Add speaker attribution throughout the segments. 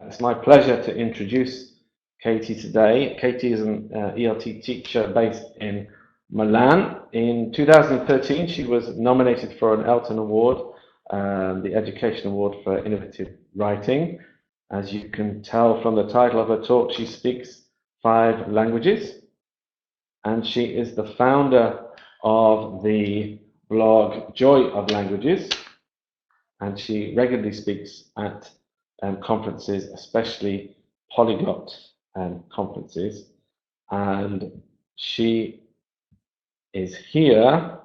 Speaker 1: It's my pleasure to introduce Katie today. Katie is an ELT teacher based in Milan. In 2013, she was nominated for an Elton Award, the Education Award for Innovative Writing. As you can tell from the title of her talk, she speaks 5 languages, and she is the founder of the blog Joy of Languages, and she regularly speaks at conferences, especially polyglot conferences, and she is here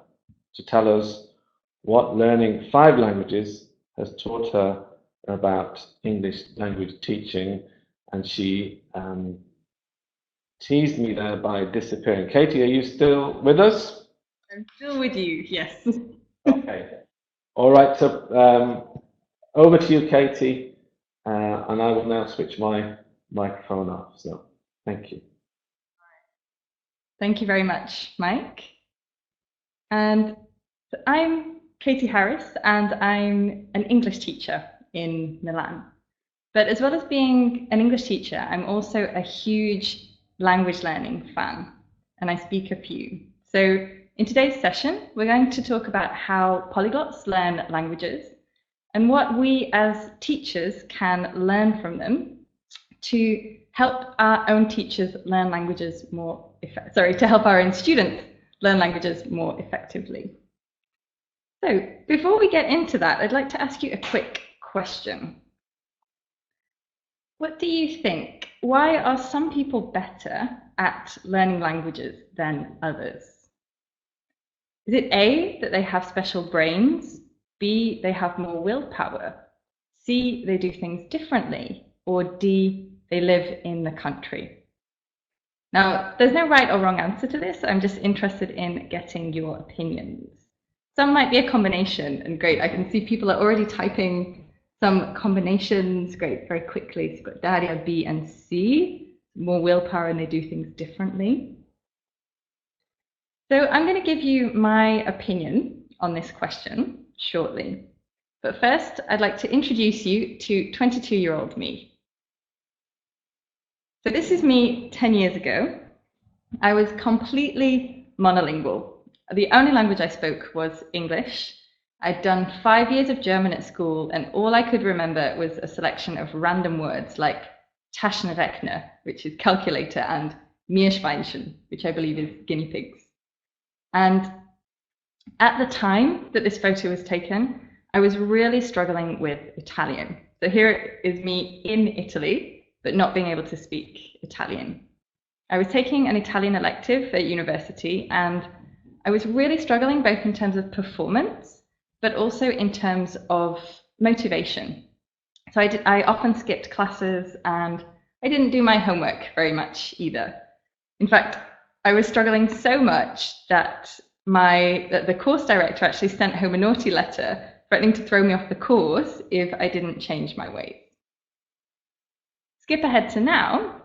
Speaker 1: to tell us what learning 5 languages has taught her about English language teaching. And she teased me there by disappearing. Katie, are you still with us?
Speaker 2: I'm still with you, yes.
Speaker 1: Okay. All right, so over to you, Katie. And I will now switch my microphone off. So thank you.
Speaker 2: Thank you very much, Mike. And I'm Katie Harris, and I'm an English teacher in Milan. But as well as being an English teacher, I'm also a huge language learning fan, and I speak a few. So in today's session, we're going to talk about how polyglots learn languages and what we as teachers can learn from them to help our own teachers learn languages more to help our own students learn languages more effectively. So before we get into that, I'd like to ask you a quick question. What do you think? Why are some people better at learning languages than others? Is it A, that they have special brains? B, they have more willpower? C, they do things differently? Or D, they live in the country? Now, there's no right or wrong answer to this. I'm just interested in getting your opinions. Some might be a combination, and great, I can see people are already typing some combinations, great, very quickly. So you've got Daria, B and C, more willpower and they do things differently. So I'm going to give you my opinion on this question shortly. But first, I'd like to introduce you to 22-year-old me. So this is me 10 years ago. I was completely monolingual. The only language I spoke was English. I'd done 5 years of German at school, and all I could remember was a selection of random words like Taschenrechner, which is calculator, and Meerschweinchen, which I believe is guinea pigs. And at the time that this photo was taken, I was really struggling with Italian. So here is me in Italy, but not being able to speak Italian. I was taking an Italian elective at university, and I was really struggling both in terms of performance, but also in terms of motivation. So I often skipped classes, and I didn't do my homework very much either. In fact, I was struggling so much that the course director actually sent home a naughty letter threatening to throw me off the course if I didn't change my ways. Skip ahead to now,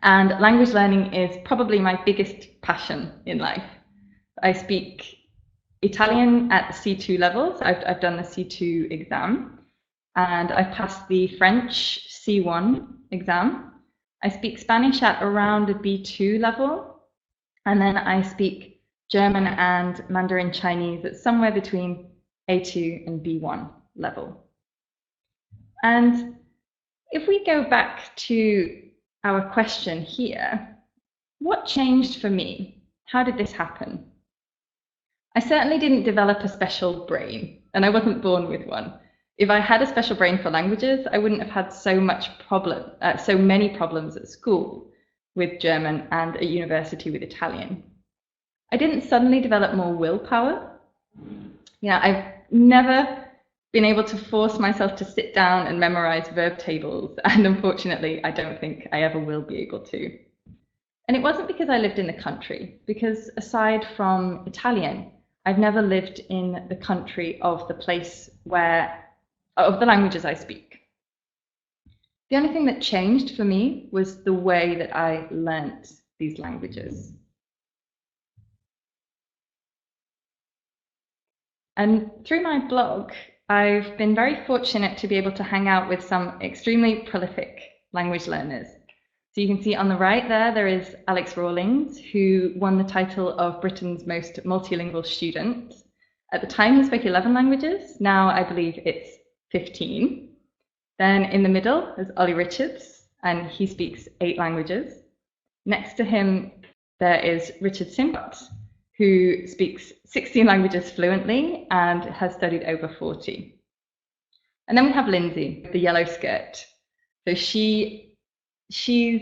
Speaker 2: and language learning is probably my biggest passion in life. I speak Italian at C2 levels. I've done the C2 exam, and I've passed the French C1 exam. I speak Spanish at around a B2 level, and then I speak German and Mandarin Chinese at somewhere between A2 and B1 level. And if we go back to our question here, what changed for me? How did this happen? I certainly didn't develop a special brain, and I wasn't born with one. If I had a special brain for languages, I wouldn't have had so many problems at school with German and at university with Italian. I didn't suddenly develop more willpower. I've never been able to force myself to sit down and memorize verb tables, and unfortunately, I don't think I ever will be able to. And it wasn't because I lived in the country, because aside from Italian, I've never lived in the country of the place of the languages I speak. The only thing that changed for me was the way that I learnt these languages. And through my blog, I've been very fortunate to be able to hang out with some extremely prolific language learners. So you can see on the right there is Alex Rawlings, who won the title of Britain's most multilingual student. At the time, he spoke 11 languages. Now I believe it's 15. Then in the middle is Ollie Richards, and he speaks 8 languages. Next to him, there is Richardson Cut, who speaks 16 languages fluently and has studied over 40. And then we have Lindsey, the yellow skirt. So she's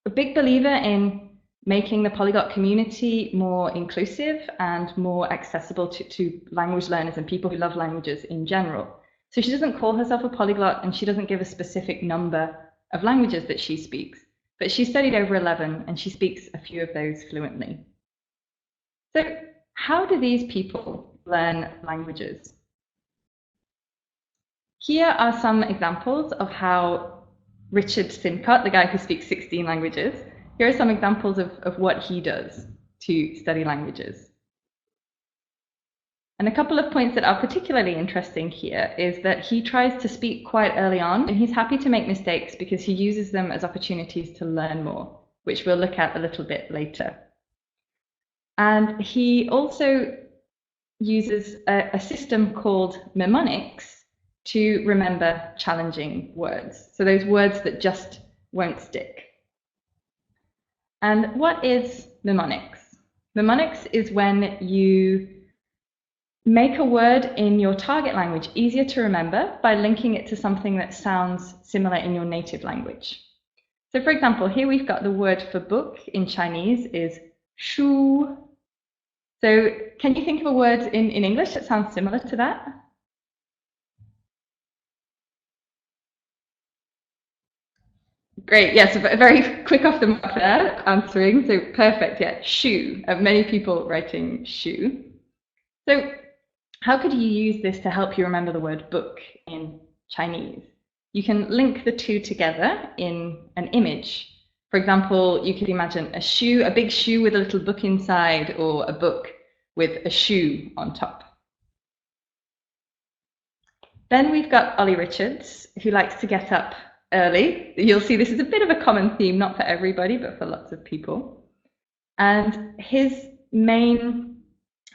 Speaker 2: a big believer in making the polyglot community more inclusive and more accessible to language learners and people who love languages in general. So she doesn't call herself a polyglot, and she doesn't give a specific number of languages that she speaks, but she studied over 11 and she speaks a few of those fluently. So how do these people learn languages? Here are some examples of how Richardson Cut, the guy who speaks 16 languages, here are some examples of what he does to study languages. And a couple of points that are particularly interesting here is that he tries to speak quite early on, and he's happy to make mistakes because he uses them as opportunities to learn more, which we'll look at a little bit later. And he also uses a system called Mnemonics to remember challenging words. So those words that just won't stick. And what is mnemonics? Mnemonics is when you make a word in your target language easier to remember by linking it to something that sounds similar in your native language. So for example, here we've got the word for book in Chinese is shu. So can you think of a word in English that sounds similar to that? Great, yes, very quick off the mark there, answering, so perfect, yeah, shoe, many people writing shoe. So how could you use this to help you remember the word book in Chinese? You can link the two together in an image. For example, you could imagine a shoe, a big shoe with a little book inside, or a book with a shoe on top. Then we've got Ollie Richards, who likes to get up early. You'll see this is a bit of a common theme, not for everybody, but for lots of people. And his main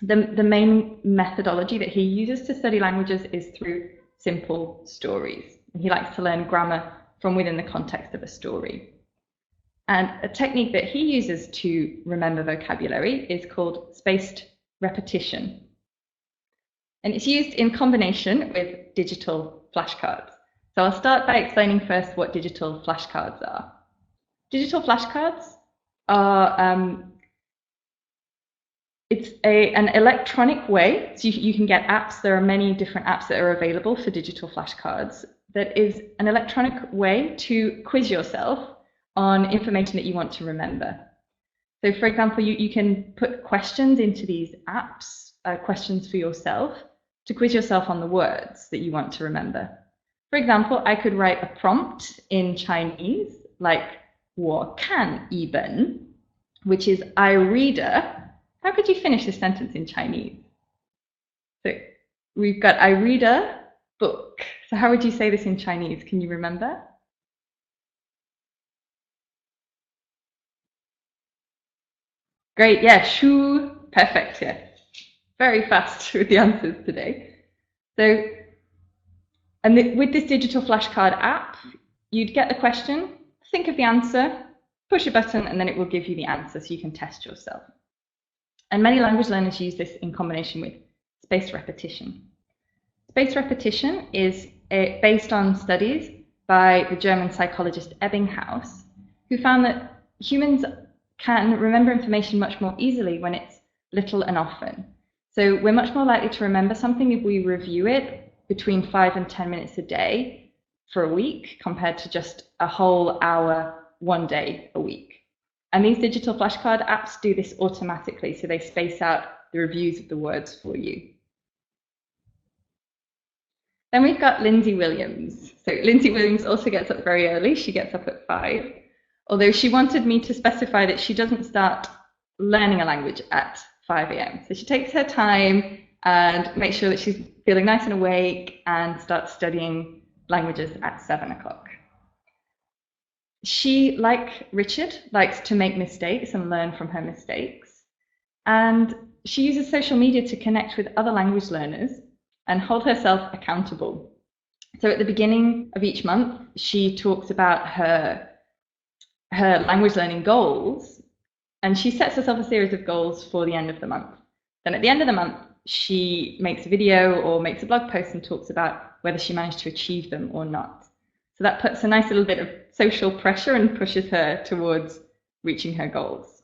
Speaker 2: methodology that he uses to study languages is through simple stories. He likes to learn grammar from within the context of a story. And a technique that he uses to remember vocabulary is called spaced repetition. And it's used in combination with digital flashcards. So I'll start by explaining first what digital flashcards are. Digital flashcards are it's an electronic way, so you can get apps. There are many different apps that are available for digital flashcards. That is an electronic way to quiz yourself on information that you want to remember. So for example, you can put questions into these apps, questions for yourself, to quiz yourself on the words that you want to remember. For example, I could write a prompt in Chinese, like 我看一本, which is I read a. How could you finish this sentence in Chinese? So we've got I read a book. So how would you say this in Chinese? Can you remember? Great, yeah, shu, perfect, yeah. Very fast with the answers today. So, and with this digital flashcard app, you'd get the question, think of the answer, push a button, and then it will give you the answer so you can test yourself. And many language learners use this in combination with spaced repetition. Spaced repetition is based on studies by the German psychologist Ebbinghaus, who found that humans can remember information much more easily when it's little and often. So we're much more likely to remember something if we review it between 5 and 10 minutes a day for a week compared to just a whole hour one day a week. And these digital flashcard apps do this automatically, so they space out the reviews of the words for you. Then we've got Lindsey Williams. So Lindsey Williams also gets up very early. She gets up at 5, although she wanted me to specify that she doesn't start learning a language at 5 a.m. So she takes her time and makes sure that she's feeling nice and awake and starts studying languages at 7 o'clock. She, like Richard, likes to make mistakes and learn from her mistakes. And she uses social media to connect with other language learners and hold herself accountable. So at the beginning of each month, she talks about her language learning goals, and she sets herself a series of goals for the end of the month. Then at the end of the month, she makes a video or makes a blog post and talks about whether she managed to achieve them or not. So that puts a nice little bit of social pressure and pushes her towards reaching her goals.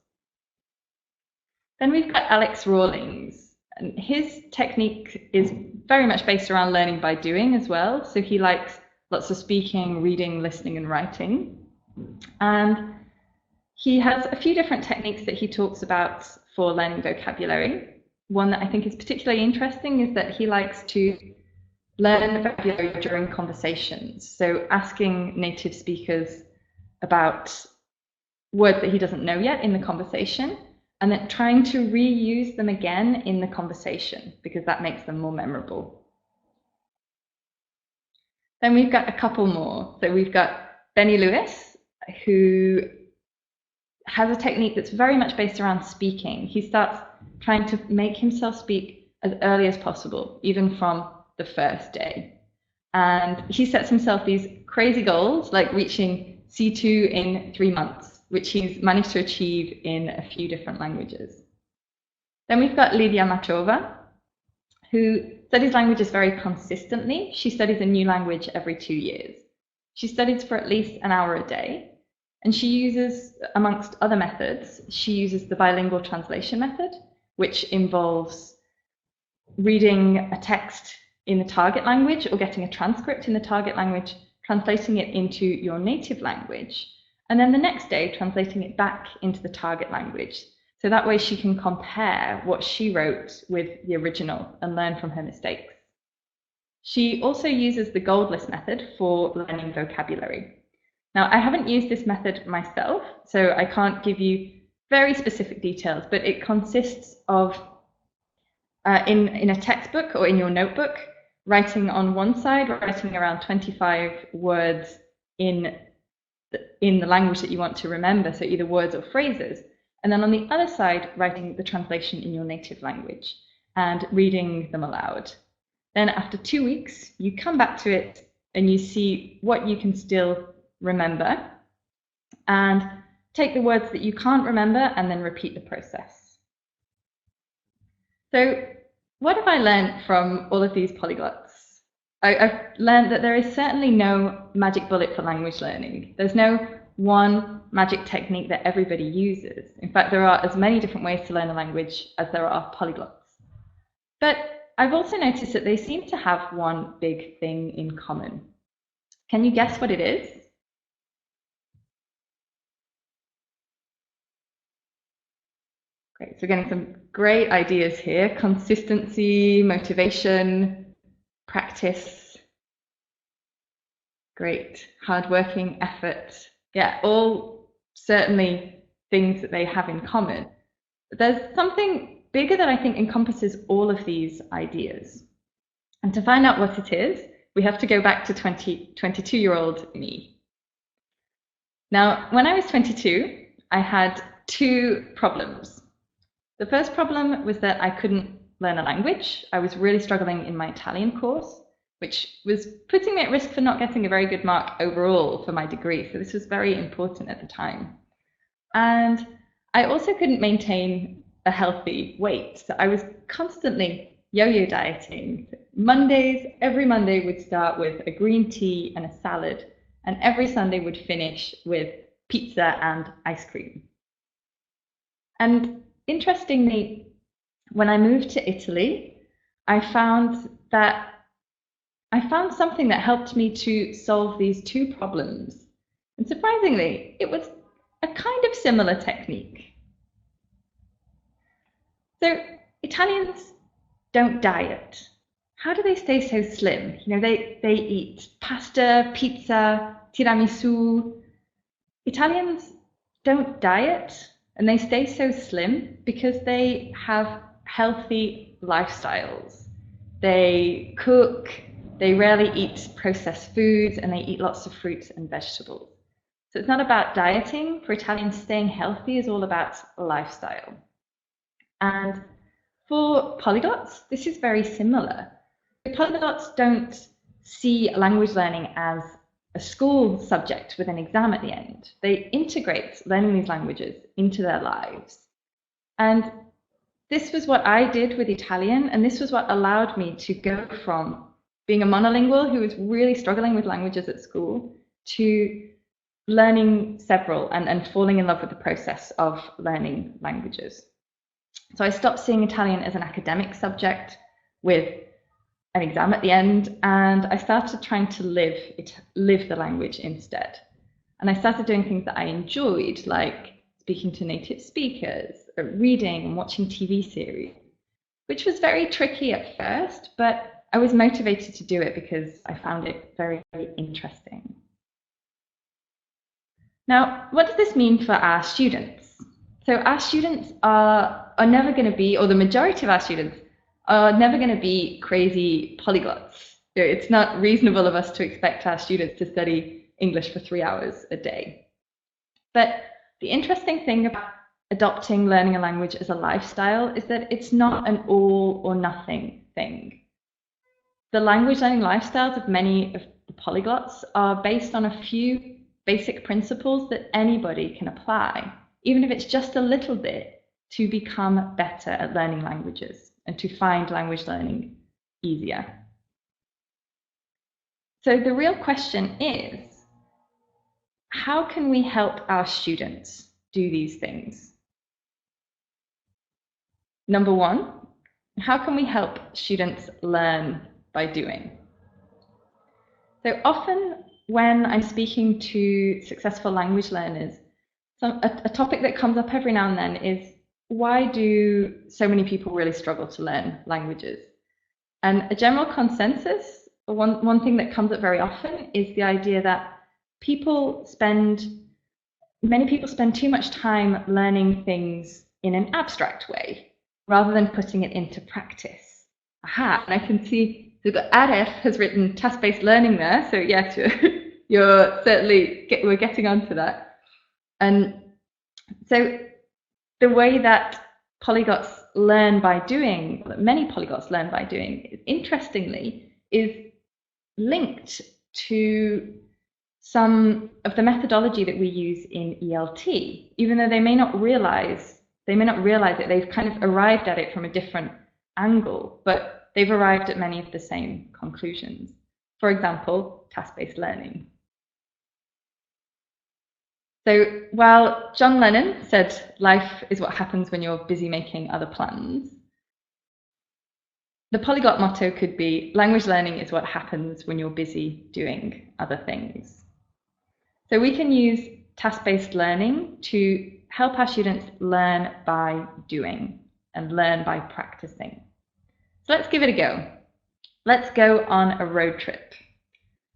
Speaker 2: Then we've got Alex Rawlings, and his technique is very much based around learning by doing as well. So he likes lots of speaking, reading, listening, and writing. And he has a few different techniques that he talks about for learning vocabulary. One that I think is particularly interesting is that he likes to learn vocabulary during conversations. So asking native speakers about words that he doesn't know yet in the conversation, and then trying to reuse them again in the conversation because that makes them more memorable. Then we've got a couple more. So we've got Benny Lewis, who has a technique that's very much based around speaking. He starts trying to make himself speak as early as possible, even from the first day. And he sets himself these crazy goals, like reaching C2 in 3 months, which he's managed to achieve in a few different languages. Then we've got Lydia Machova, who studies languages very consistently. She studies a new language every 2 years. She studies for at least an hour a day. And she uses, amongst other methods, she uses the bilingual translation method, which involves reading a text in the target language or getting a transcript in the target language, translating it into your native language, and then the next day translating it back into the target language. So that way she can compare what she wrote with the original and learn from her mistakes. She also uses the gold list method for learning vocabulary. Now, I haven't used this method myself, so I can't give you very specific details, but it consists of, in a textbook or in your notebook, writing on one side, writing around 25 words in the language that you want to remember, so either words or phrases, and then on the other side, writing the translation in your native language and reading them aloud. Then after 2 weeks, you come back to it and you see what you can still remember and take the words that you can't remember and then repeat the process. So what have I learned from all of these polyglots? I've learned that there is certainly no magic bullet for language learning. There's no one magic technique that everybody uses. In fact, there are as many different ways to learn a language as there are polyglots. But I've also noticed that they seem to have one big thing in common. Can you guess what it is? Great, so getting some great ideas here. Consistency, motivation, practice. Great, hardworking, effort. Yeah, all certainly things that they have in common. But there's something bigger that I think encompasses all of these ideas. And to find out what it is, we have to go back to 22-year-old me. Now, when I was 22, I had 2 problems. The first problem was that I couldn't learn a language. I was really struggling in my Italian course, which was putting me at risk for not getting a very good mark overall for my degree. So this was very important at the time. And I also couldn't maintain a healthy weight. So I was constantly yo-yo dieting. Mondays, every Monday would start with a green tea and a salad, and every Sunday would finish with pizza and ice cream. And interestingly, when I moved to Italy, I found something that helped me to solve these 2 problems. And surprisingly, it was a kind of similar technique. So Italians don't diet. How do they stay so slim? You know, they eat pasta, pizza, tiramisu. Italians don't diet. And they stay so slim because they have healthy lifestyles. they cook, they rarely eat processed foods, and they eat lots of fruits and vegetables. So it's not about dieting. For Italians, staying healthy is all about lifestyle. And for polyglots, this is very similar. The polyglots don't see language learning as a school subject with an exam at the end. They integrate learning these languages into their lives. And this was what I did with Italian, and this was what allowed me to go from being a monolingual who was really struggling with languages at school to learning several and falling in love with the process of learning languages. So I stopped seeing Italian as an academic subject with an exam at the end, and I started trying to live the language instead. And I started doing things that I enjoyed, like speaking to native speakers, reading and watching TV series, which was very tricky at first, but I was motivated to do it because I found it very, very interesting. Now, what does this mean for our students? So our students are never going to be, or the majority of our students are never going to be crazy polyglots. It's not reasonable of us to expect our students to study English for 3 hours a day. But the interesting thing about adopting learning a language as a lifestyle is that it's not an all or nothing thing. The language learning lifestyles of many of the polyglots are based on a few basic principles that anybody can apply, even if it's just a little bit, to become better at learning languages and to find language learning easier. So the real question is, how can we help our students do these things? Number one, how can we help students learn by doing? So often when I'm speaking to successful language learners, a topic that comes up every now and then is, why do so many people really struggle to learn languages? And a general consensus, one thing that comes up very often is the idea that many people spend too much time learning things in an abstract way rather than putting it into practice. Aha, and I can see Aref has written task-based learning there, so yes, you're certainly, we're getting onto that. And so the way that polyglots learn by doing, many polyglots learn by doing, interestingly, is linked to some of the methodology that we use in ELT, even though they may not realize it, they've kind of arrived at it from a different angle, but they've arrived at many of the same conclusions. For example, task-based learning. So while John Lennon said life is what happens when you're busy making other plans, the polyglot motto could be, language learning is what happens when you're busy doing other things. So we can use task-based learning to help our students learn by doing and learn by practicing. So let's give it a go. Let's go on a road trip.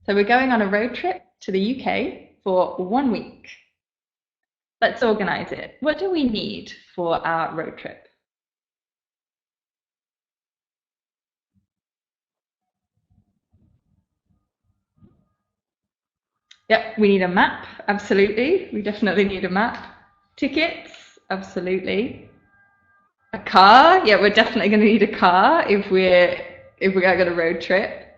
Speaker 2: So we're going on a road trip to the UK for 1 week. Let's organize it. What do we need for our road trip? Yep, we need a map, absolutely. We definitely need a map. Tickets, absolutely. A car, yeah, we're definitely going to need a car if we're going to road trip.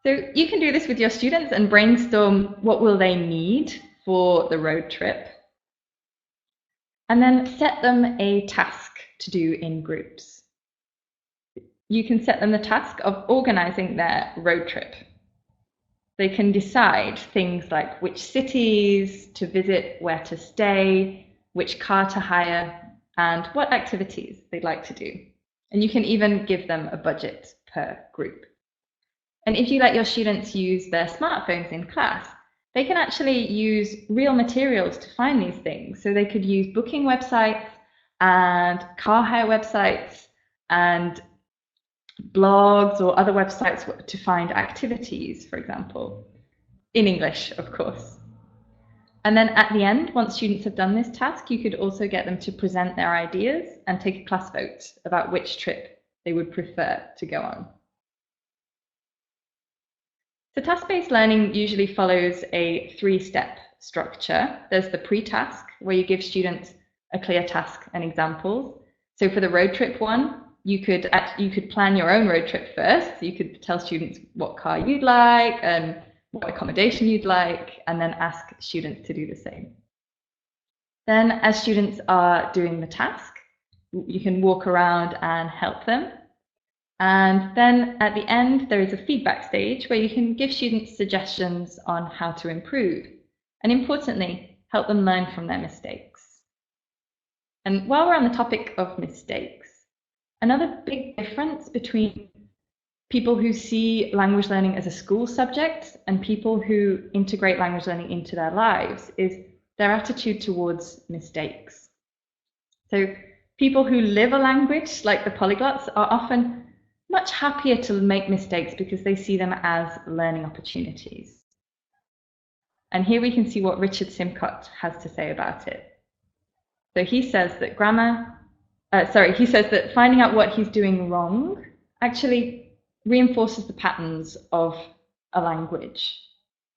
Speaker 2: So you can do this with your students and brainstorm what will they need for the road trip. And then set them a task to do in groups. You can set them the task of organizing their road trip. They can decide things like which cities to visit, where to stay, which car to hire, and what activities they'd like to do. And you can even give them a budget per group. And if you let your students use their smartphones in class, they can actually use real materials to find these things. So they could use booking websites and car hire websites and blogs or other websites to find activities, for example, in English, of course. And then at the end, once students have done this task, you could also get them to present their ideas and take a class vote about which trip they would prefer to go on. So task-based learning usually follows a 3-step structure. There's the pre-task, where you give students a clear task and examples. So for the road trip one, you could plan your own road trip first. You could tell students what car you'd like and what accommodation you'd like, and then ask students to do the same. Then as students are doing the task, you can walk around and help them. And then at the end, there is a feedback stage where you can give students suggestions on how to improve. And importantly, help them learn from their mistakes. And while we're on the topic of mistakes, another big difference between people who see language learning as a school subject and people who integrate language learning into their lives is their attitude towards mistakes. So people who live a language, like the polyglots, are often much happier to make mistakes because they see them as learning opportunities. And here we can see what Richardson Cut has to say about it. So he says that he says that finding out what he's doing wrong actually reinforces the patterns of a language.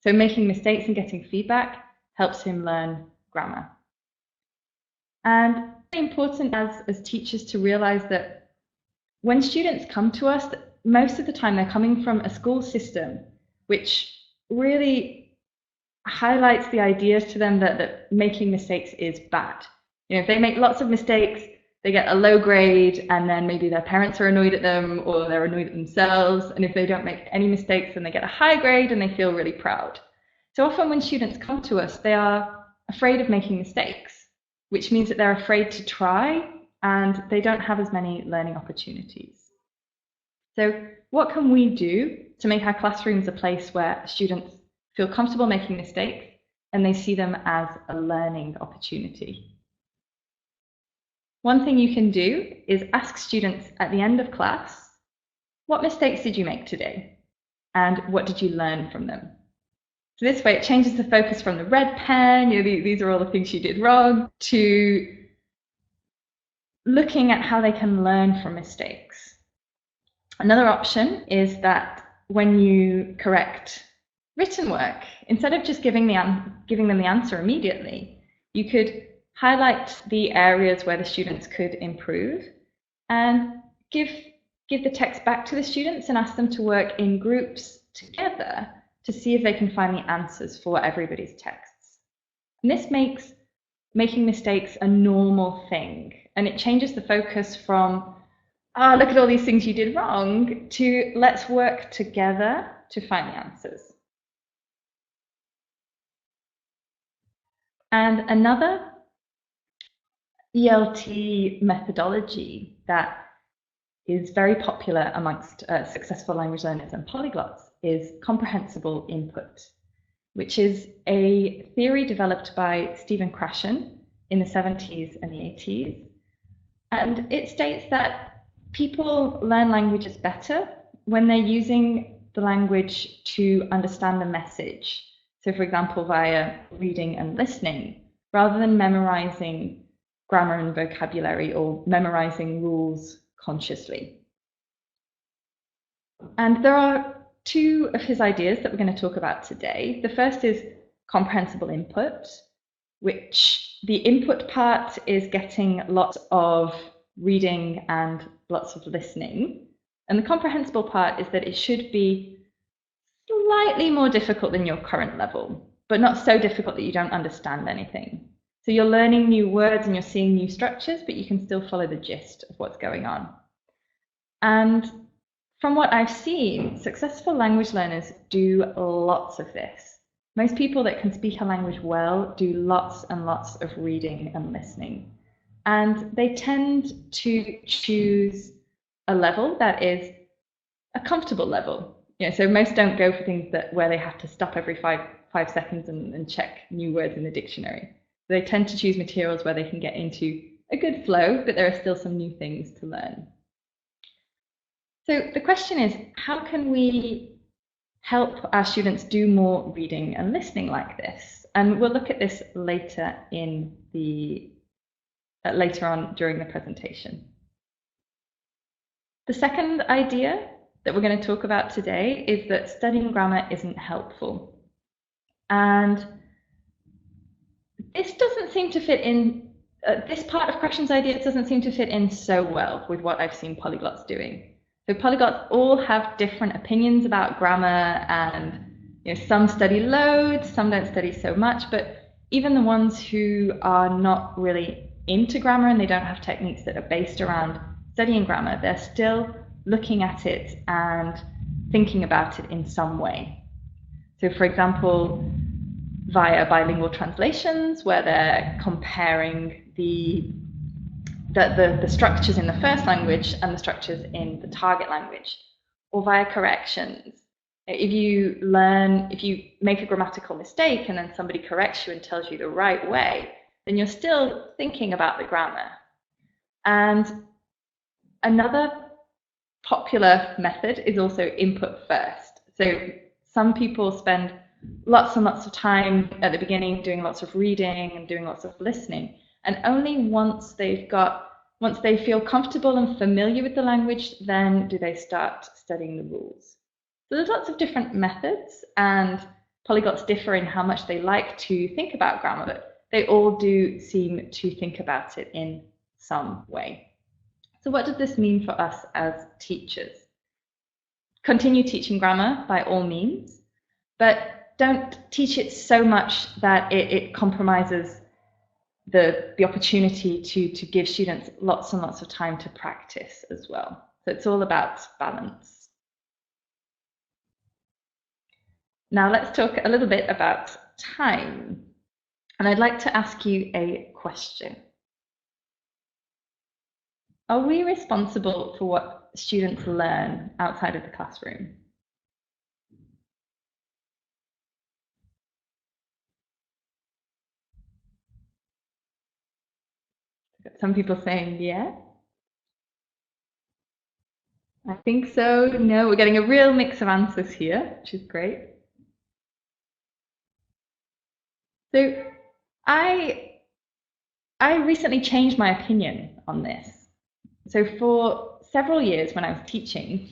Speaker 2: So making mistakes and getting feedback helps him learn grammar. And it's important as teachers to realize that when students come to us, most of the time they're coming from a school system which really highlights the ideas to them that making mistakes is bad. You know, if they make lots of mistakes, they get a low grade, and then maybe their parents are annoyed at them or they're annoyed at themselves. And if they don't make any mistakes, then they get a high grade and they feel really proud. So often when students come to us, they are afraid of making mistakes, which means that they're afraid to try and they don't have as many learning opportunities. So what can we do to make our classrooms a place where students feel comfortable making mistakes and they see them as a learning opportunity? One thing you can do is ask students at the end of class, what mistakes did you make today? And what did you learn from them? So this way it changes the focus from the red pen, these are all the things you did wrong, to looking at how they can learn from mistakes. Another option is that when you correct written work, instead of just giving them the answer immediately, you could highlight the areas where the students could improve and give the text back to the students and ask them to work in groups together to see if they can find the answers for everybody's texts. And this makes making mistakes a normal thing, and it changes the focus from, look at all these things you did wrong, to let's work together to find the answers. And another ELT methodology that is very popular amongst successful language learners and polyglots is comprehensible input, which is a theory developed by Stephen Krashen in the 70s and the 80s. And it states that people learn languages better when they're using the language to understand the message. So for example, via reading and listening, rather than memorizing grammar and vocabulary or memorizing rules consciously. And there are two of his ideas that we're going to talk about today. The first is comprehensible input, which the input part is getting lots of reading and lots of listening. And the comprehensible part is that it should be slightly more difficult than your current level, but not so difficult that you don't understand anything. So you're learning new words and you're seeing new structures, but you can still follow the gist of what's going on. And from what I've seen, successful language learners do lots of this. Most people that can speak a language well do lots and lots of reading and listening. And they tend to choose a level that is a comfortable level. So most don't go for things where they have to stop every five seconds and check new words in the dictionary. They tend to choose materials where they can get into a good flow, but there are still some new things to learn. So the question is, how can we help our students do more reading and listening like this? And we'll look at this later on during the presentation. The second idea that we're going to talk about today is that studying grammar isn't helpful. And this doesn't seem to fit in, this part of Krashen's ideas doesn't seem to fit in so well with what I've seen polyglots doing. So polyglots all have different opinions about grammar, and some study loads, some don't study so much, but even the ones who are not really into grammar and they don't have techniques that are based around studying grammar, they're still looking at it and thinking about it in some way. So for example, via bilingual translations, where they're comparing the structures in the first language and the structures in the target language, or via corrections. If you make a grammatical mistake and then somebody corrects you and tells you the right way, then you're still thinking about the grammar. And another popular method is also input first. So some people spend lots and lots of time at the beginning doing lots of reading and doing lots of listening, and only once they feel comfortable and familiar with the language, then do they start studying the rules. So there's lots of different methods, and polyglots differ in how much they like to think about grammar, but they all do seem to think about it in some way. So what does this mean for us as teachers? Continue teaching grammar by all means, but don't teach it so much that it compromises the opportunity to give students lots and lots of time to practice as well. So it's all about balance. Now let's talk a little bit about time. And I'd like to ask you a question. Are we responsible for what students learn outside of the classroom? Some people saying, yeah. I think so. No, we're getting a real mix of answers here, which is great. So I recently changed my opinion on this. So for several years when I was teaching,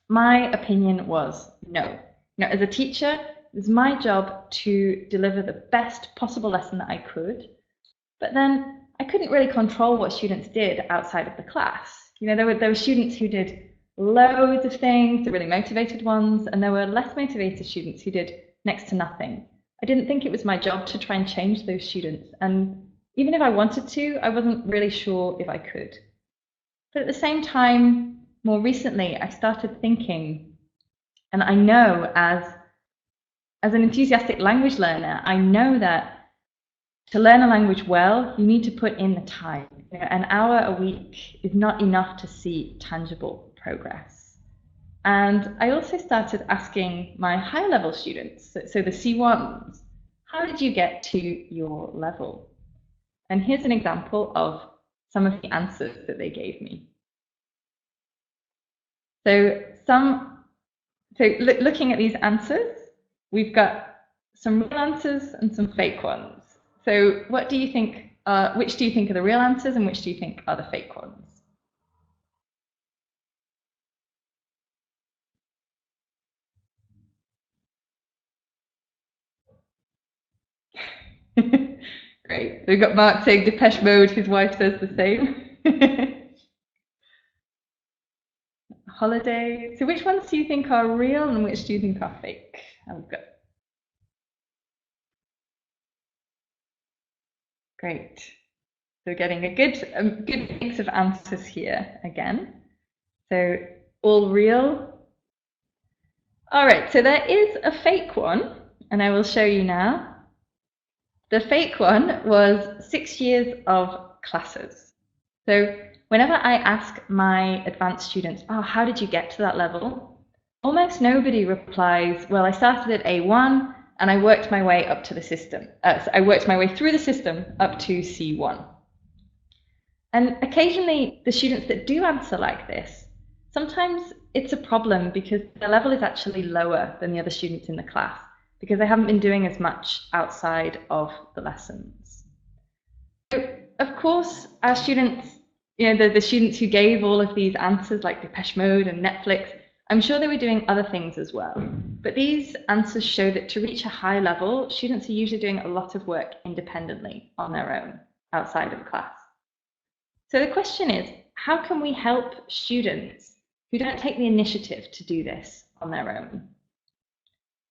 Speaker 2: my opinion was no. As a teacher, it was my job to deliver the best possible lesson that I could, but then I couldn't really control what students did outside of the class. There were students who did loads of things, the really motivated ones, and there were less motivated students who did next to nothing. I didn't think it was my job to try and change those students, and even if I wanted to, I wasn't really sure if I could. But at the same time, more recently, I started thinking, and I know as an enthusiastic language learner, I know that to learn a language well, you need to put in the time. An hour a week is not enough to see tangible progress. And I also started asking my higher level students, so the C1s, how did you get to your level? And here's an example of some of the answers that they gave me. So looking at these answers, we've got some real answers and some fake ones. So what do you think, which do you think are the real answers and which do you think are the fake ones? Great. We've got Mark saying Depeche Mode, his wife says the same. Holiday. So which ones do you think are real and which do you think are fake? Great. So we're getting a good mix of answers here again. So all real. All right, so there is a fake one, and I will show you now. The fake one was 6 years of classes. So whenever I ask my advanced students, oh, how did you get to that level? Almost nobody replies, well, I started at A1 and I worked my way up to the system. So I worked my way through the system up to C1. And occasionally the students that do answer like this, sometimes it's a problem because their level is actually lower than the other students in the class because they haven't been doing as much outside of the lessons. So, of course, our students the students who gave all of these answers like Depeche Mode and Netflix, I'm sure they were doing other things as well. But these answers show that to reach a high level, students are usually doing a lot of work independently on their own, outside of class. So the question is, how can we help students who don't take the initiative to do this on their own?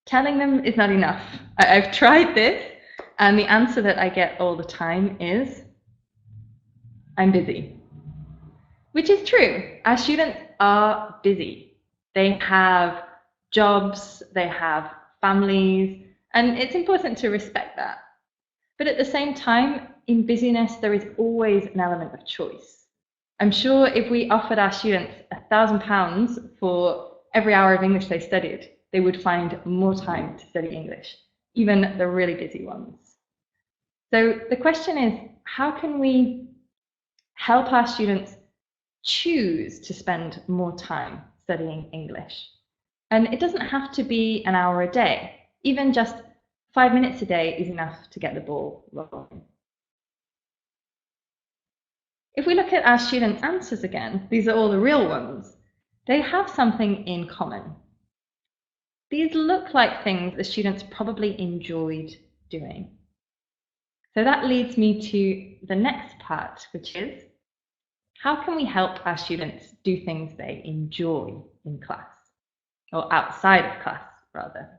Speaker 2: Telling them is not enough. I've tried this, and the answer that I get all the time is, I'm busy. Which is true. Our students are busy. They have jobs, they have families, and it's important to respect that. But at the same time, in busyness, there is always an element of choice. I'm sure if we offered our students £1,000 for every hour of English they studied, they would find more time to study English, even the really busy ones. So the question is, how can we help our students choose to spend more time studying English? And it doesn't have to be an hour a day. Even just 5 minutes a day is enough to get the ball rolling. If we look at our students' answers again, these are all the real ones. They have something in common. These look like things the students probably enjoyed doing. So that leads me to the next part, which is, how can we help our students do things they enjoy in class, or outside of class, rather?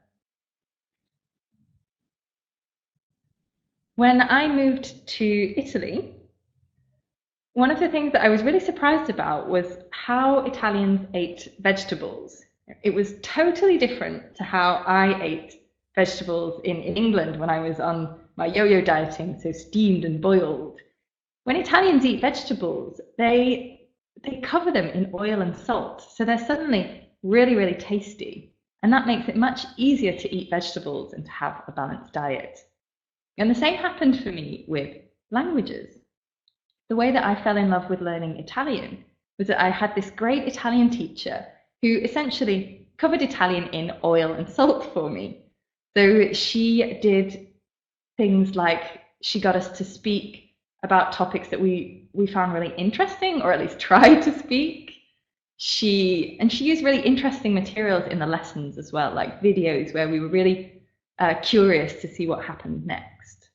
Speaker 2: When I moved to Italy, one of the things that I was really surprised about was how Italians ate vegetables. It was totally different to how I ate vegetables in England when I was on my yo-yo dieting, so steamed and boiled. When Italians eat vegetables, they cover them in oil and salt, so they're suddenly really, really tasty. And that makes it much easier to eat vegetables and to have a balanced diet. And the same happened for me with languages. The way that I fell in love with learning Italian was that I had this great Italian teacher who essentially covered Italian in oil and salt for me. So she did things like she got us to speak about topics that we found really interesting, or at least tried to speak. She used really interesting materials in the lessons as well, like videos where we were really curious to see what happened next.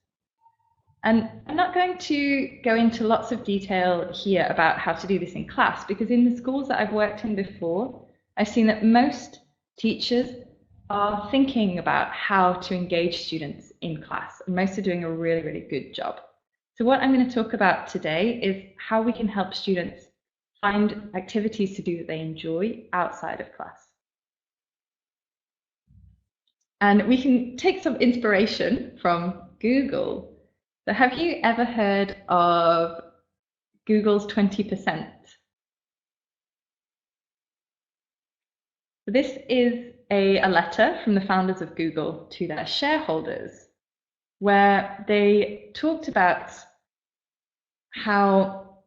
Speaker 2: And I'm not going to go into lots of detail here about how to do this in class, because in the schools that I've worked in before, I've seen that most teachers are thinking about how to engage students in class, and most are doing a really, really good job. So what I'm going to talk about today is how we can help students find activities to do that they enjoy outside of class. And we can take some inspiration from Google. So have you ever heard of Google's 20%? This is a letter from the founders of Google to their shareholders, where they talked about how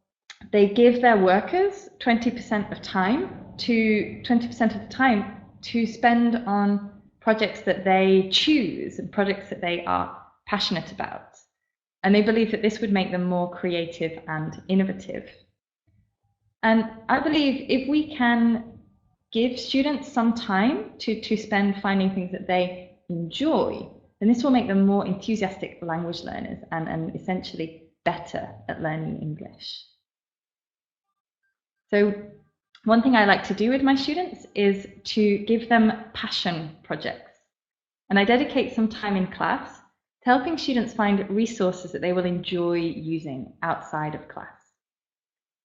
Speaker 2: they give their workers 20% of the time to spend on projects that they choose and projects that they are passionate about. And they believe that this would make them more creative and innovative. And I believe if we can give students some time to spend finding things that they enjoy, then this will make them more enthusiastic language learners and essentially better at learning English. So one thing I like to do with my students is to give them passion projects. And I dedicate some time in class to helping students find resources that they will enjoy using outside of class.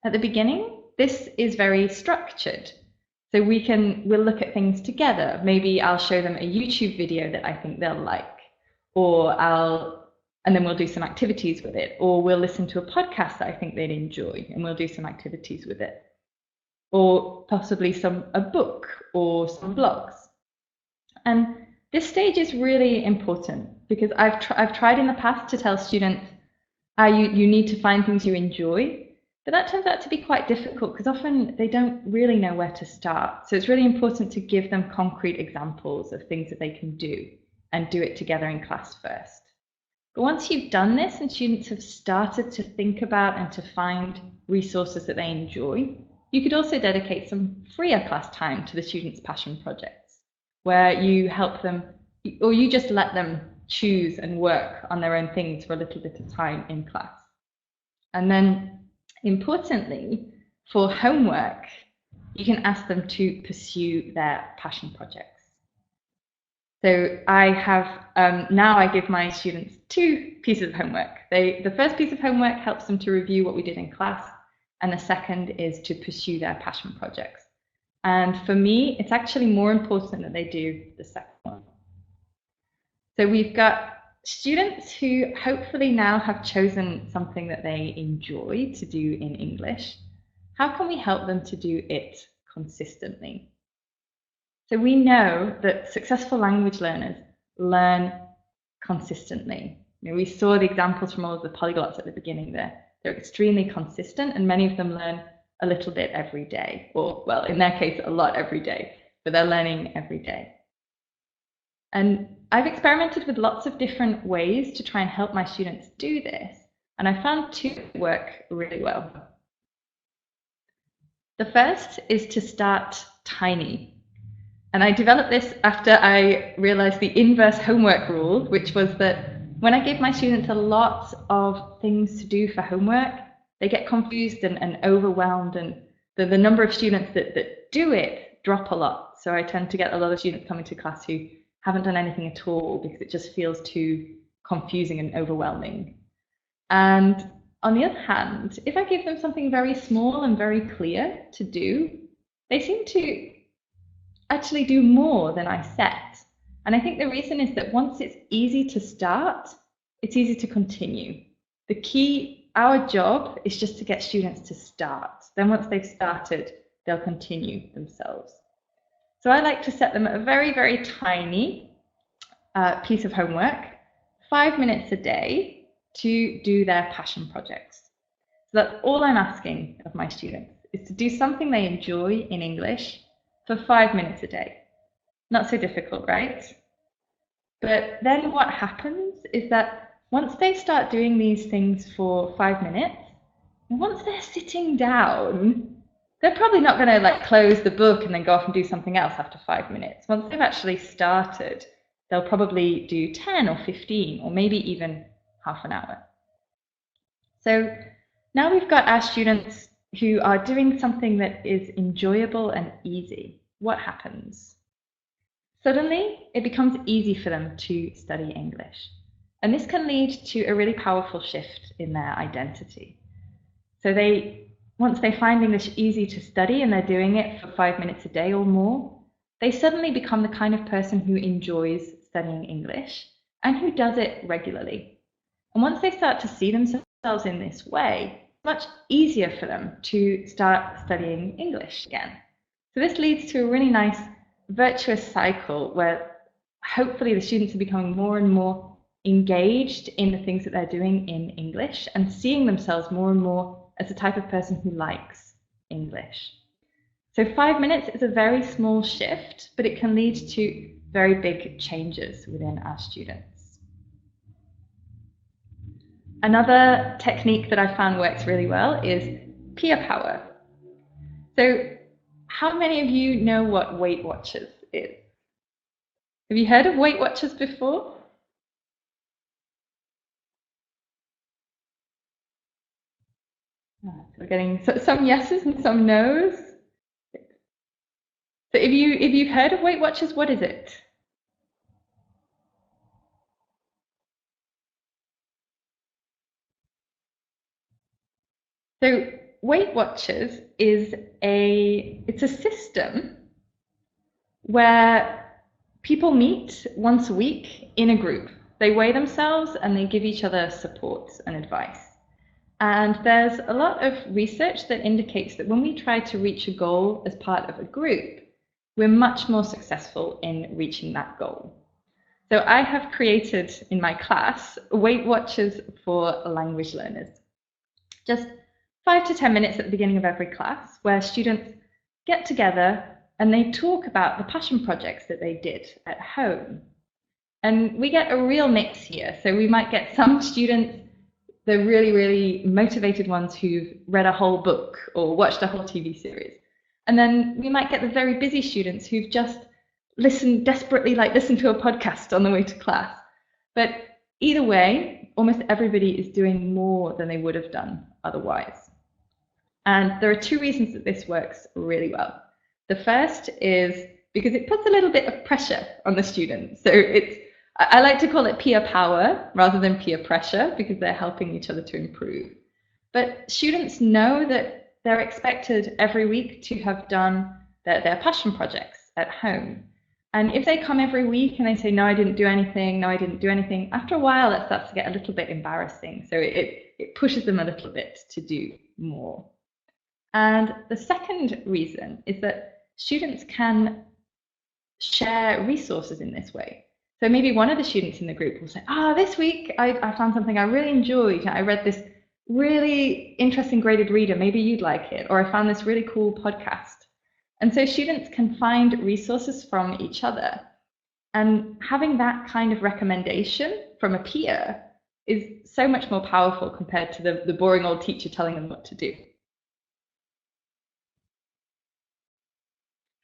Speaker 2: At the beginning, this is very structured. So we'll look at things together. Maybe I'll show them a YouTube video that I think they'll like, and then we'll do some activities with it. Or we'll listen to a podcast that I think they'd enjoy, and we'll do some activities with it. Or possibly a book or some blogs. And this stage is really important because I've tried in the past to tell students, you need to find things you enjoy, but that turns out to be quite difficult because often they don't really know where to start. So it's really important to give them concrete examples of things that they can do and do it together in class first. But once you've done this and students have started to think about and to find resources that they enjoy, you could also dedicate some freer class time to the students' passion projects, where you help them, or you just let them choose and work on their own things for a little bit of time in class. And then, importantly, for homework, you can ask them to pursue their passion projects. So I have, now I give my students 2 pieces of homework. The first piece of homework helps them to review what we did in class, and the second is to pursue their passion projects. And for me, it's actually more important that they do the second one. So we've got students who hopefully now have chosen something that they enjoy to do in English. How can we help them to do it consistently? So we know that successful language learners learn consistently. We saw the examples from all of the polyglots at the beginning there. They're extremely consistent, and many of them learn a little bit every day, or, well, in their case, a lot every day, but they're learning every day. And I've experimented with lots of different ways to try and help my students do this, and I found 2 that work really well. The first is to start tiny. And I developed this after I realized the inverse homework rule, which was that when I give my students a lot of things to do for homework, they get confused and overwhelmed, and the number of students that do it drop a lot. So I tend to get a lot of students coming to class who haven't done anything at all because it just feels too confusing and overwhelming. And on the other hand, if I give them something very small and very clear to do, they seem to actually do more than I set. And I think the reason is that once it's easy to start, it's easy to continue. The key, our job is just to get students to start. Then once they've started, they'll continue themselves. So I like to set them a very, very tiny piece of homework, 5 minutes a day, to do their passion projects. So that's all I'm asking of my students, is to do something they enjoy in English for 5 minutes a day. Not so difficult, right? But then what happens is that once they start doing these things for 5 minutes, once they're sitting down, they're probably not going to like close the book and then go off and do something else after 5 minutes. Once they've actually started, they'll probably do 10 or 15 or maybe even half an hour. So now we've got our students who are doing something that is enjoyable and easy. What happens? Suddenly, it becomes easy for them to study English. And this can lead to a really powerful shift in their identity. So once they find English easy to study and they're doing it for 5 minutes a day or more, they suddenly become the kind of person who enjoys studying English and who does it regularly. And once they start to see themselves in this way, it's much easier for them to start studying English again. So this leads to a really nice virtuous cycle where hopefully the students are becoming more and more engaged in the things that they're doing in English and seeing themselves more and more as the type of person who likes English. So 5 minutes is a very small shift, but it can lead to very big changes within our students. Another technique that I found works really well is peer power. So how many of you know what Weight Watchers is? Have you heard of Weight Watchers before? So we're getting some yeses and some no's. So if you've heard of Weight Watchers, what is it? So Weight Watchers is it's a system where people meet once a week in a group. They weigh themselves and they give each other support and advice. And there's a lot of research that indicates that when we try to reach a goal as part of a group, we're much more successful in reaching that goal. So I have created in my class Weight Watchers for language learners. Just 5 to 10 minutes at the beginning of every class where students get together and they talk about the passion projects that they did at home. And we get a real mix here. So we might get some students, the really, really motivated ones who've read a whole book or watched a whole TV series. And then we might get the very busy students who've just desperately listened to a podcast on the way to class. But either way, almost everybody is doing more than they would have done otherwise. And there are two reasons that this works really well. The first is because it puts a little bit of pressure on the students. So I like to call it peer power rather than peer pressure, because they're helping each other to improve. But students know that they're expected every week to have done their passion projects at home. And if they come every week and they say, no, I didn't do anything, no, I didn't do anything, after a while, it starts to get a little bit embarrassing. So it pushes them a little bit to do more. And the second reason is that students can share resources in this way. So maybe one of the students in the group will say, this week I found something I really enjoyed. I read this really interesting graded reader, maybe you'd like it, or I found this really cool podcast. And so students can find resources from each other. And having that kind of recommendation from a peer is so much more powerful compared to the boring old teacher telling them what to do.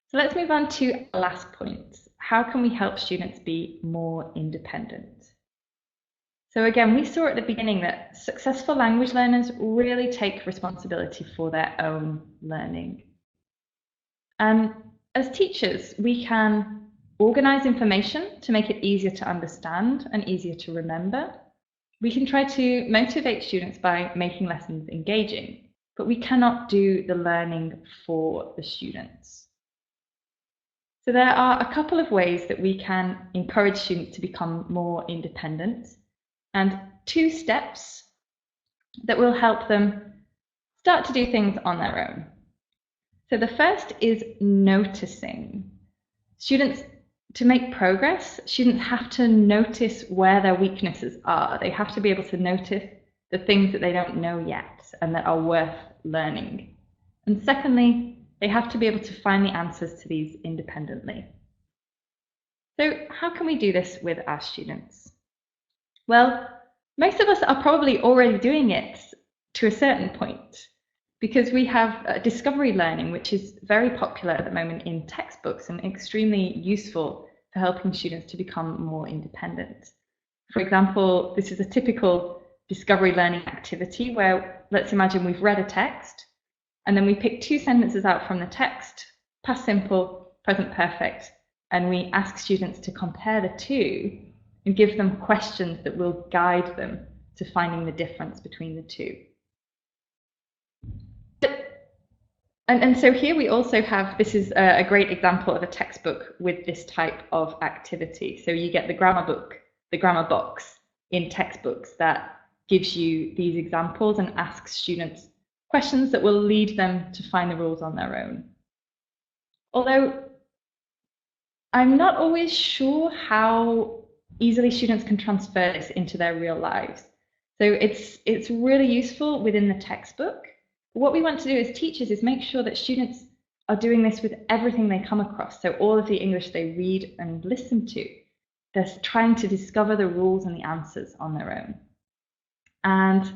Speaker 2: So let's move on to our last point. How can we help students be more independent? So again, we saw at the beginning that successful language learners really take responsibility for their own learning. And as teachers, we can organize information to make it easier to understand and easier to remember. We can try to motivate students by making lessons engaging, but we cannot do the learning for the students. So there are a couple of ways that we can encourage students to become more independent, and 2 steps that will help them start to do things on their own. So the first is noticing. Students, to make progress, students have to notice where their weaknesses are. They have to be able to notice the things that they don't know yet and that are worth learning. And secondly, they have to be able to find the answers to these independently. So how can we do this with our students? Well, most of us are probably already doing it to a certain point, because we have discovery learning, which is very popular at the moment in textbooks and extremely useful for helping students to become more independent. For example, this is a typical discovery learning activity where, let's imagine we've read a text and then we pick 2 sentences out from the text, past simple, present perfect, and we ask students to compare the 2 and give them questions that will guide them to finding the difference between the 2. And so here we also have, this is a great example of a textbook with this type of activity. So you get the grammar book, the grammar box in textbooks that gives you these examples and asks students questions that will lead them to find the rules on their own. Although I'm not always sure how easily students can transfer this into their real lives. So it's really useful within the textbook. What we want to do as teachers is make sure that students are doing this with everything they come across. So all of the English they read and listen to, they're trying to discover the rules and the answers on their own. And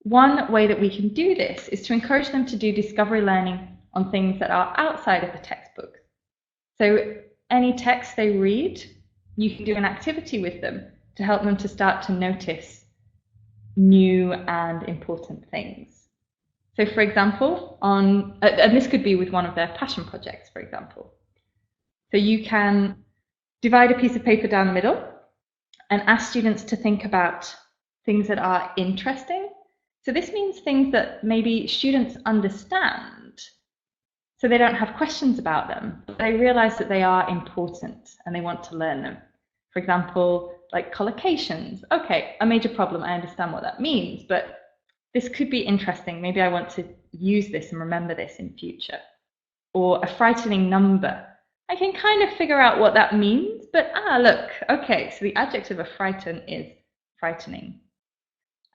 Speaker 2: one way that we can do this is to encourage them to do discovery learning on things that are outside of the textbook. So any text they read, you can do an activity with them to help them to start to notice new and important things. So for example, and this could be with one of their passion projects, for example. So you can divide a piece of paper down the middle and ask students to think about things that are interesting. So this means things that maybe students understand, so they don't have questions about them, but they realize that they are important and they want to learn them. For example, like collocations. Okay, a major problem, I understand what that means, but this could be interesting. Maybe I want to use this and remember this in future. Or a frightening number. I can kind of figure out what that means, but look, okay, so the adjective of frighten is frightening.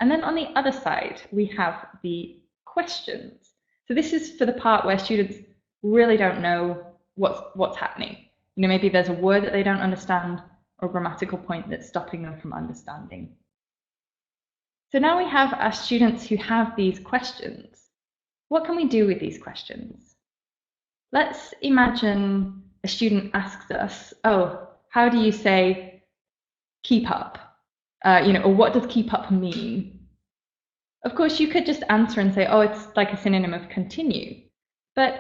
Speaker 2: And then on the other side, we have the questions. So this is for the part where students really don't know what's happening. Maybe there's a word that they don't understand, or grammatical point that's stopping them from understanding. So now we have our students who have these questions. What can we do with these questions? Let's imagine a student asks us, oh, how do you say keep up? Or what does keep up mean? Of course, you could just answer and say, oh, it's like a synonym of continue. But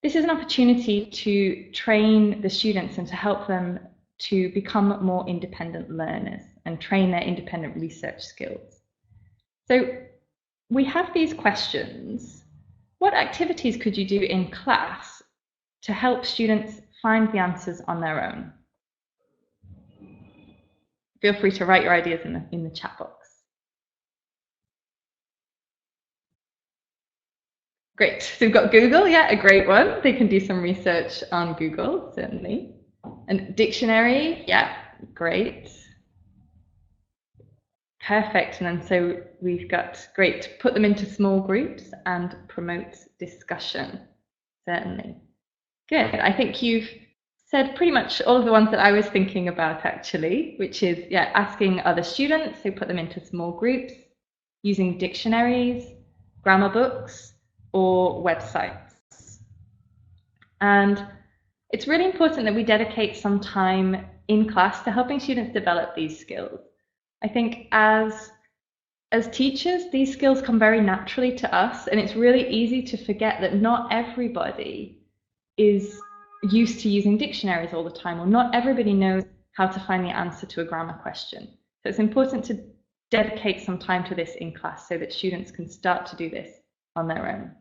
Speaker 2: this is an opportunity to train the students and to help them to become more independent learners and train their independent research skills. So we have these questions. What activities could you do in class to help students find the answers on their own? Feel free to write your ideas in the chat box. Great, so we've got Google, yeah, a great one. They can do some research on Google, certainly. And dictionary, yeah, great. Perfect, and then so we've got, great, put them into small groups and promote discussion, certainly. Good, I think you've said pretty much all of the ones that I was thinking about actually, which is, yeah, asking other students, so put them into small groups, using dictionaries, grammar books, or websites. And it's really important that we dedicate some time in class to helping students develop these skills. I think as teachers, these skills come very naturally to us, and it's really easy to forget that not everybody is used to using dictionaries all the time, or not everybody knows how to find the answer to a grammar question. So it's important to dedicate some time to this in class so that students can start to do this on their own.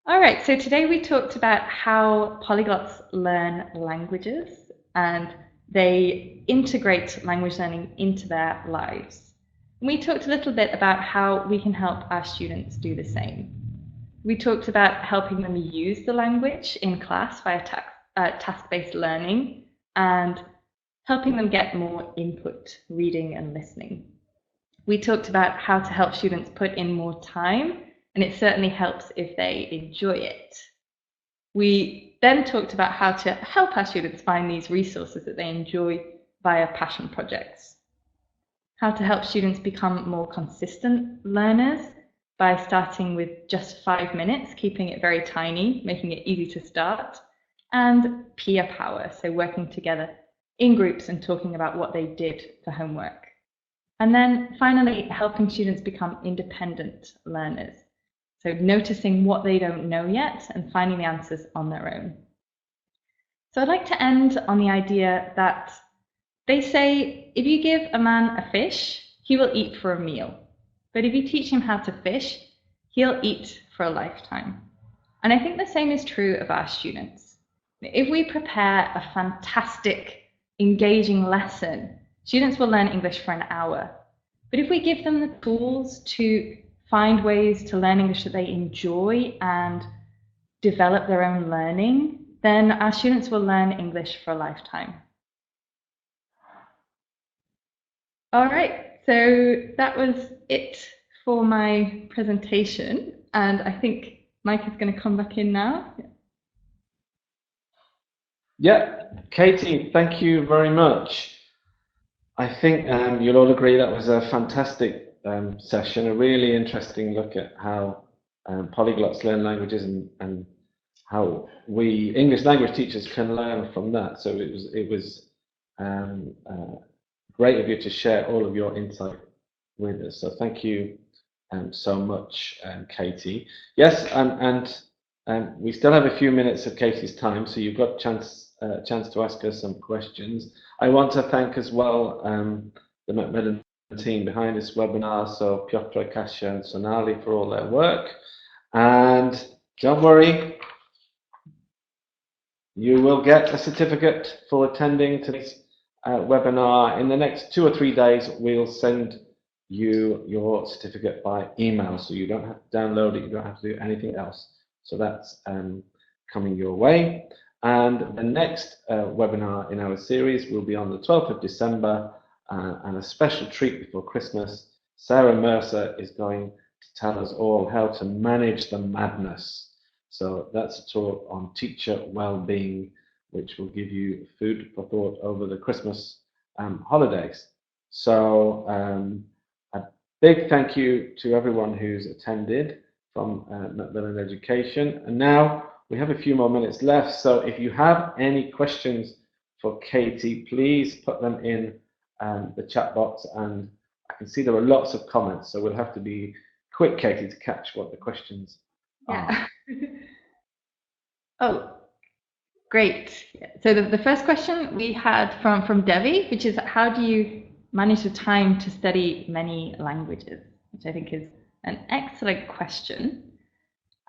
Speaker 2: All right, so today we talked about how polyglots learn languages and they integrate language learning into their lives. And we talked a little bit about how we can help our students do the same. We talked about helping them use the language in class via task-based learning and helping them get more input, reading and listening. We talked about how to help students put in more time, and it certainly helps if they enjoy it. We then talked about how to help our students find these resources that they enjoy via passion projects. How to help students become more consistent learners by starting with just 5 minutes, keeping it very tiny, making it easy to start, and peer power, so working together in groups and talking about what they did for homework. And then finally, helping students become independent learners. So noticing what they don't know yet and finding the answers on their own. So I'd like to end on the idea that they say, if you give a man a fish, he will eat for a meal. But if you teach him how to fish, he'll eat for a lifetime. And I think the same is true of our students. If we prepare a fantastic, engaging lesson, students will learn English for an hour. But if we give them the tools to find ways to learn English that they enjoy and develop their own learning, then our students will learn English for a lifetime. All right. So that was it for my presentation, and I think Mike is going to come back in now.
Speaker 1: Yeah, Katie, thank you very much. I think you'll all agree that was a fantastic session, a really interesting look at how polyglots learn languages and how we English language teachers can learn from that. So it was great of you to share all of your insight with us. So thank you so much, Katie. Yes, and we still have a few minutes of Katie's time, so you've got a chance to ask us some questions. I want to thank as well the Macmillan team behind this webinar, so Piotr, Kasia and Sonali for all their work. And don't worry, you will get a certificate for attending today's webinar. In the next 2 or 3 days, we'll send you your certificate by email, so you don't have to download it, you don't have to do anything else. So that's coming your way. And the next webinar in our series will be on the 12th of December, and a special treat before Christmas. Sarah Mercer is going to tell us all how to manage the madness. So that's a talk on teacher well-being which will give you food for thought over the Christmas holidays. So a big thank you to everyone who's attended from Macmillan Education. And now we have a few more minutes left. So if you have any questions for Katie, please put them in the chat box. And I can see there are lots of comments, so we'll have to be quick, Katie, to catch what the questions are.
Speaker 2: Oh, great. So the first question we had from Devi, which is, how do you manage the time to study many languages? Which I think is an excellent question.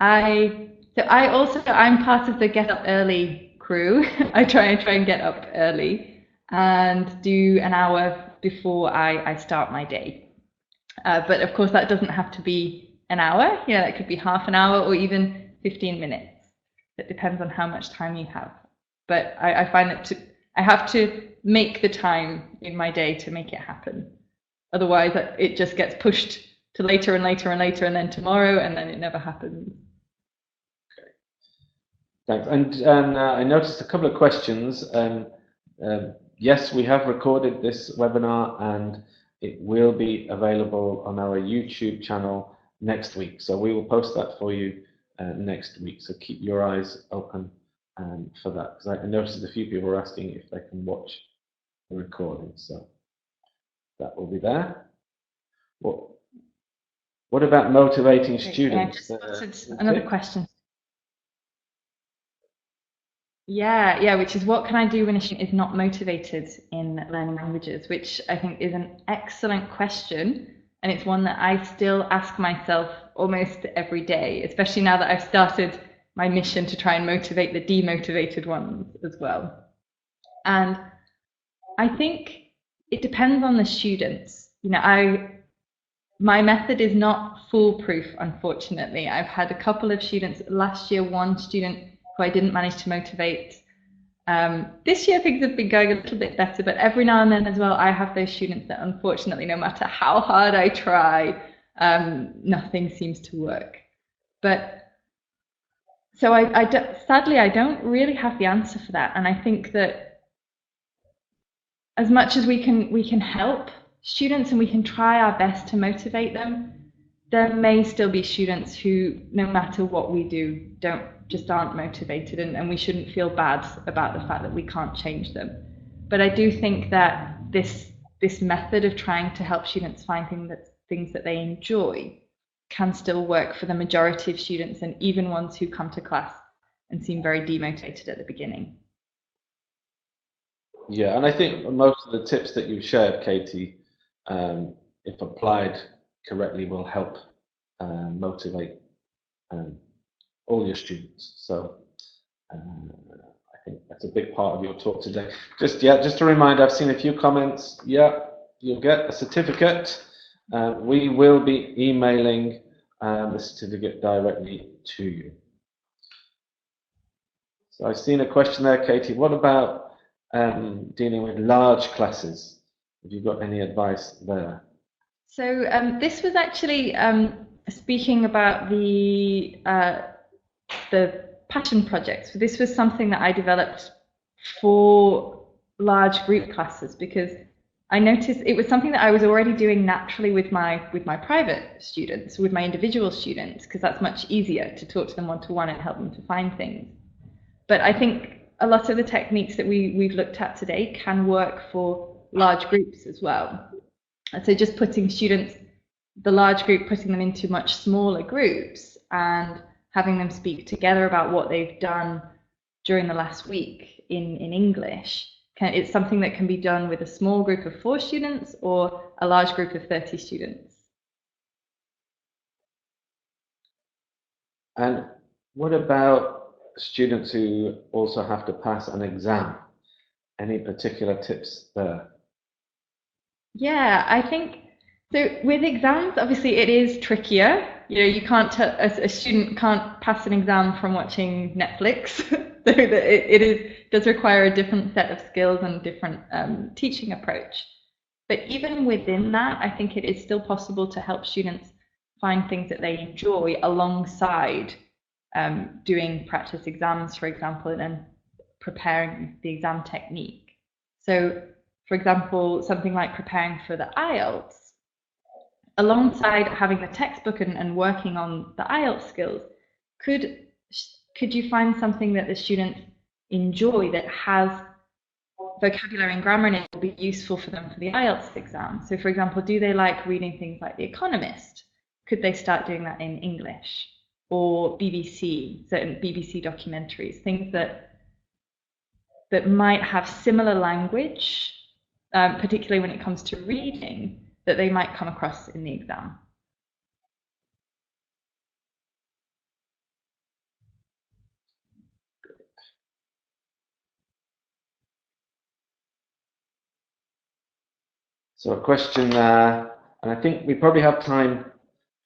Speaker 2: I'm part of the get up early crew. I try and get up early and do an hour before I start my day. But of course, that doesn't have to be an hour. You know, that could be half an hour or even 15 minutes. It depends on how much time you have. But I find that I have to make the time in my day to make it happen. Otherwise, it just gets pushed to later and later and later, and then tomorrow, and then it never happens.
Speaker 1: Okay. Thanks. And I noticed a couple of questions. Yes, we have recorded this webinar, and it will be available on our YouTube channel next week. So we will post that for you next week. So keep your eyes open for that, because I noticed a few people were asking if they can watch the recording. So that will be there. What about motivating students?
Speaker 2: Another question. Yeah, which is, what can I do when a student is not motivated in learning languages, which I think is an excellent question. And it's one that I still ask myself almost every day, especially now that I've started my mission to try and motivate the demotivated ones as well. And I think it depends on the students. You know, my method is not foolproof, unfortunately. I've had a couple of students. Last year, one student who I didn't manage to motivate. This year things have been going a little bit better, but every now and then as well, I have those students that unfortunately, no matter how hard I try, nothing seems to work. But so sadly, I don't really have the answer for that. And I think that as much as we can help students and we can try our best to motivate them, there may still be students who, no matter what we do, just aren't motivated, and we shouldn't feel bad about the fact that we can't change them. But I do think that this method of trying to help students find things that they enjoy can still work for the majority of students, and even ones who come to class and seem very demotivated at the beginning.
Speaker 1: Yeah, and I think most of the tips that you've shared, Katie, if applied correctly, will help motivate all your students. So I think that's a big part of your talk today. Just a reminder, I've seen a few comments. Yeah, you'll get a certificate. We will be emailing the certificate directly to you. So I've seen a question there, Katie. What about dealing with large classes? Have you got any advice there?
Speaker 2: So this was actually speaking about the passion project. So this was something that I developed for large group classes, because I noticed it was something that I was already doing naturally with my private students, with my individual students, because that's much easier to talk to them one-to-one and help them to find things. But I think a lot of the techniques that we've looked at today can work for large groups as well. And so just putting students, the large group, putting them into much smaller groups and having them speak together about what they've done during the last week in English. It's something that can be done with a small group of 4 students or a large group of 30 students.
Speaker 1: And what about students who also have to pass an exam? Any particular tips there? Yeah,
Speaker 2: I think so. With exams, obviously it is trickier. You know, you can't a student can't pass an exam from watching Netflix. So that it does require a different set of skills and a different teaching approach. But even within that, I think it is still possible to help students find things that they enjoy alongside doing practice exams, for example, and preparing the exam technique. So, for example, something like preparing for the IELTS, alongside having the textbook and working on the IELTS skills, could you find something that the students enjoy that has vocabulary and grammar in it will be useful for them for the IELTS exam? So, for example, do they like reading things like The Economist? Could they start doing that in English? Or BBC, certain BBC documentaries, things that might have similar language, particularly when it comes to reading, that they might come across in the exam.
Speaker 1: So a question, and I think we probably have time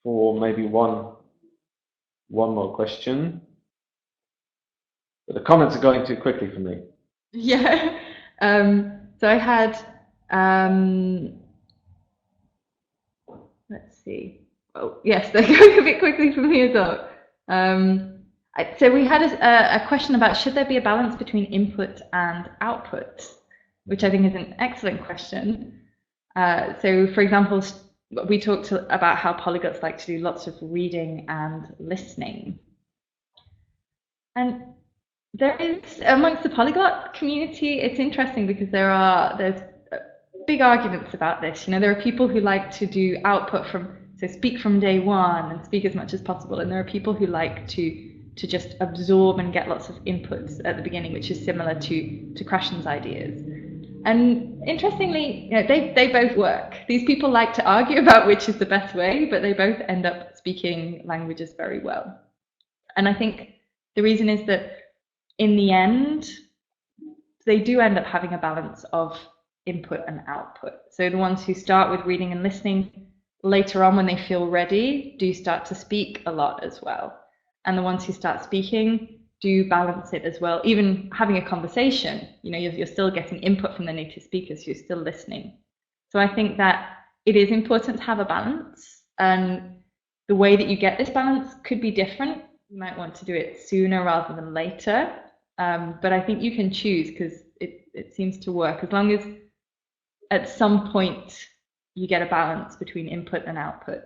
Speaker 1: for maybe one more question. But the comments are going too quickly for me.
Speaker 2: Yeah. So I had, let's see. Oh, yes, they're going a bit quickly for me as well. So we had a question about, should there be a balance between input and output, which I think is an excellent question. So, for example, we talked about how polyglots like to do lots of reading and listening. And there is, amongst the polyglot community, it's interesting because there's big arguments about this. You know, there are people who like to do output so speak from day one and speak as much as possible. And there are people who like to just absorb and get lots of inputs at the beginning, which is similar to Krashen's ideas. And interestingly, you know, they both work. These people like to argue about which is the best way, but they both end up speaking languages very well. And I think the reason is that in the end, they do end up having a balance of input and output. So the ones who start with reading and listening, later on when they feel ready, do start to speak a lot as well. And the ones who start speaking do balance it as well. Even having a conversation, you know, you're still getting input from the native speakers, you're still listening. So I think that it is important to have a balance, and the way that you get this balance could be different. You might want to do it sooner rather than later, but I think you can choose, because it seems to work as long as at some point you get a balance between input and output.